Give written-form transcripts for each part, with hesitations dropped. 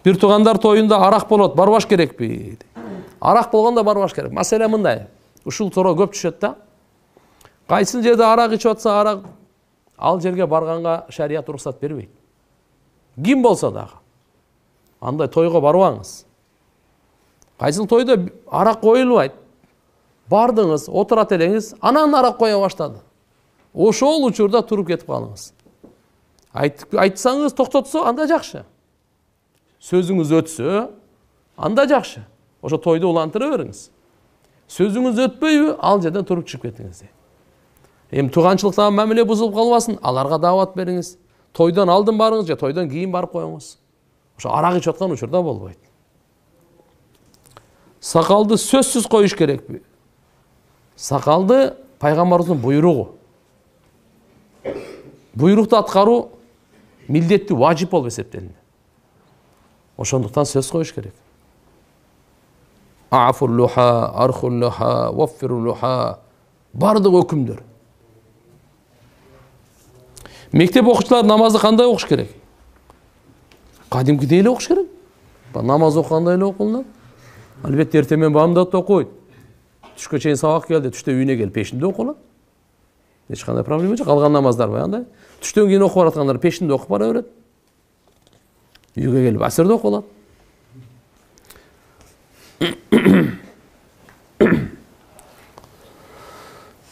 Бир туугандар тоюнда арак болот, барбаш керекпи? Арак болгондо барбаш керек. Маселе мындай. Ушул суроо көп түшөт да. Кайсы жерде арак ичип атса, арак ал жерге барганга шарият уруксат бербейт. Ким болсо дагы. Андай тойго барбаңыз. Кайсыл тойда арак коюлбайт. Бардыңыз, отурат элеңиз, анан арак коя баштады. Ошол учурда туруп кетип калыңыз. Айтсаңыз, токтотсо, анда жакшы. Сөзүңүз өтсө, анда жакшы. Ошо тойду улантыра бериңиз. Сөзүңүз өтпөйбү, ал жерден туруп чыгып кетиңиз. Эми тууганчылыктагы мамиле бузулуп калбасын, аларга даават бериңиз. Тойдон алдын барыңыз же тойдон кийин барып коюңуз. Ошо арак ичип аткан учурда болбойт. Сакалды сөзсүз коюш керекпи? Сакалды пайгамбарыбыздын буйругу. Буйрукту аткаруу милдеттүү, важип болуп эсептелинди. Ошондуктан сөз коюш керек. Афурлуха, архуллуха, ваффирлуха, бардык өкүмдөр. Мектеп окуучулар намазды кандай окуш керек? Кадимкидей эле окуш керек. Намаз окугандай эле окулат. Албетте эртең менен бамдатты окуйт. Түшкө чейин сабак келди, түштө үйүнө келип пешинде окулат. Эч кандай проблема жок. Калган намаздар баягындай. Түштөн кийин окуп бараткандар пешинде окуп бара берет. Үйгө келип асырда окулат.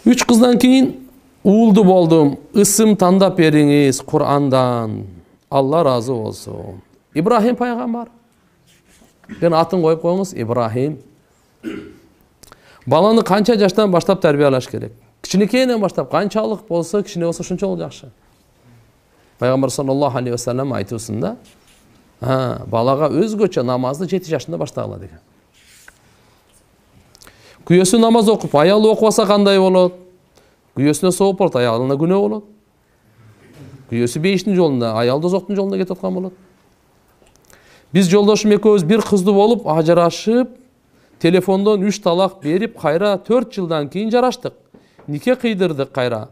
Үч кыздан кийин уулду болдум. Ысым тандап бериңиз Курандан. Алла разы болсун. Ибрахим пайгамбар. Мен атын коюп коюңуз Ибрахим. Баланы канча жаштан баштап тарбиялаш керек? Кичинекейинен баштап, канчалык болсо, кичине болсо ушунчалык жакшы. Пайгамбар саллаллаху алейхи ва саллям айтуусунда, балага өзгөчө намазды 7 жашында баштагыла деген. Күйөөсү намаз окуп, аялы окубаса кандай болот? Күйөөсүнө сооп болот, аялына күнөө болот. Күйөөсү бейиштин жолунда, аял дозоктун жолунда кетип аткан болот. Биз жолдошум экөөбүз бир кызды болуп, ажырашып, телефондон 3 талак берип, кайра 4 жылдан кийин жараштык. Нике кыйдырдык кайра.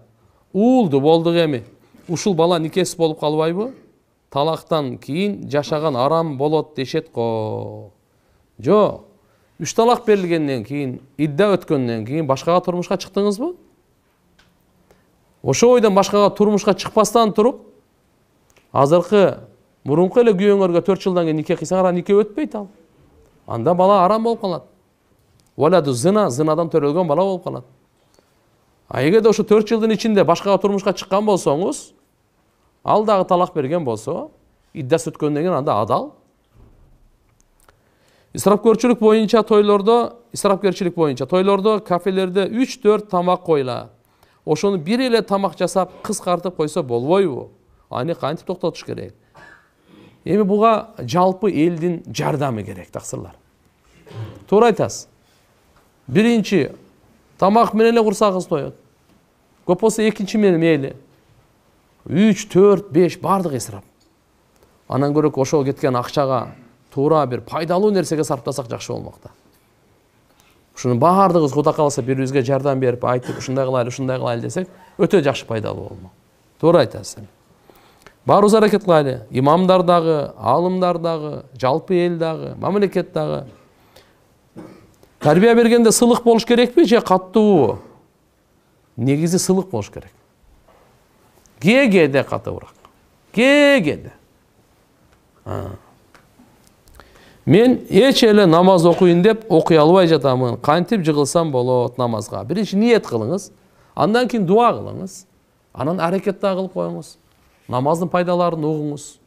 Уулду болдук эми. Ушул бала никесиз болуп калбайбы? Талактан кийин жашаган арам болот дешет го. Жок. 3 талак берилгенден кийин, идда өткөндөн кийин башкага турмушка чыктыңызбы? Ошо ойдон башкага турмушка чыкпастан туруп, азыркы мурунку эле күйөөңөргө 4 жылдан кийин нике кыйсаңар, нике өтпөйт ал. Анда бала арам болуп калат. Валаду зина, зынадан төрөлгөн бала болуп калат. А эгерде ошо 4 жылдын ичинде башкага турмушка чыккан болсоңуз, ал дагы талак берген болсо, иддасы өткөндөн кийин анда адал. Исрапкерчилик боюнча тойлордо, кафелерде 3-4 тамак койла. Ошону бир эле тамак жасап, кыскартып койсо болбойбу? Аны кантип токтотуш керек? Эми буга жалпы элдин жардамы керек, таксырлар. Туура айтасыз. Биринчи тамак менен эле курсагыңыз тоет. Көп болсо экинчи менен мейли. 3, 4, 5 бардык исрап. Анан көрөк ошого кеткен акчага туура бир пайдалуу нерсеге сарптасак жакшы болмокта. Ушунун бардыгыбыз Кудай кааласа бири-бирибизге жардам берип, айтып, ушундай кылайлы десек, өтө жакшы пайдалуу болмок. Туура айтасыз. Барыбыз аракет кылайлы. Имамдар дагы, алымдар дагы, жалпы эл дагы, мамлекет дагы. Тарбия бергенде сылык болуш керекпи же каттуу? Негизи сылык болуш керек. Кээде катуураак. Кээде. Мен эч эле намаз окуйын деп окуй албай жатамын. Кантип жыгылсам болот намазга? Биринчи ниет кылыңыз, андан кийин дуа кылыңыз, анан аракет дагы кылып коюңуз. Намаздын пайдаларын угуңуз.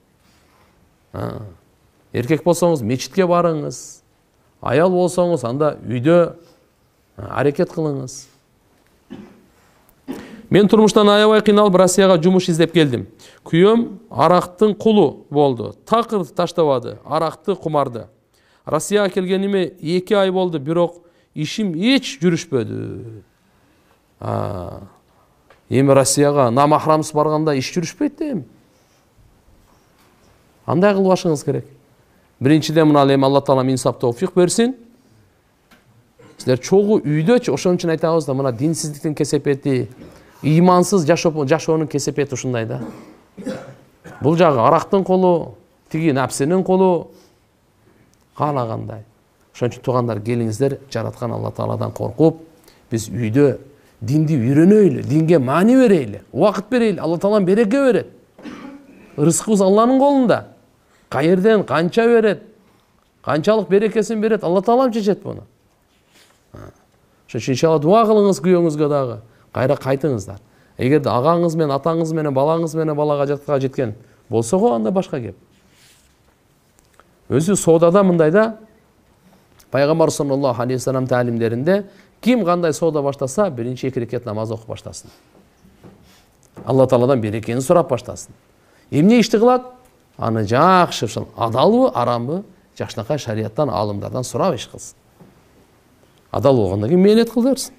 Эркек болсоңуз мечитке барыңыз. Аял болсоңуз анда үйдө аракет кылыңыз. Мен турмуштан аябай кыйналып Россияга жумуш издеп келдим. Күйөөм арактын кулу болду. Такыр таштабады, аракты кумарды. Россияга келгениме 2 ай болду, бирок ишим эч жүрүшпөдү. Эми Россияга намахрамсыз барганда иш жүрүшпөйт да эми. Андай кылбашыңыз керек. Биринчиден мына эми Алла Таала инсап товфик берсин. Силер чогуу үйдөчү, ошон үчүн айтабыз да, мына динсиздиктин кесепети, имансыз жашоонун кесепети ушундай да. Бул жагы арактын колу, тиги напсинин колу, каалагандай. Ошон үчүн туугандар, келиңиздер, жараткан Алла Тааладан коркуп, биз үйдө динди үйрөнөйлү, динге маани берейли, убакыт берейли. Алла Таалам береке берет. Рызкыбыз Алланын колунда. Каерден канча берет, канчалык берекесин берет, Алла Таалам чечет буну. Ошон үчүн иншалла дуа кылыңыз күйөөңүзгө дагы, кайра кайтыңыздар. Эгерде агаңыз менен, атаңыз менен, балаңыз менен балага жатка жеткен болсо го, анда башка кеп. Өзү соодада мындайда, Пайгамбар саллаллаху алейхи вассалам таалимдеринде ким кандай соода баштаса, биринчи 2 рекет намаз окуп баштасын. Алла Тааладан берекени сурап баштасын. Эмне ишти кылат? Аны жакшы, адалбы, арамбы, жакшынакай шариаттан, алымдардан сурап иш кылсын. Адал болгондон кийин мээнет кыла берсин.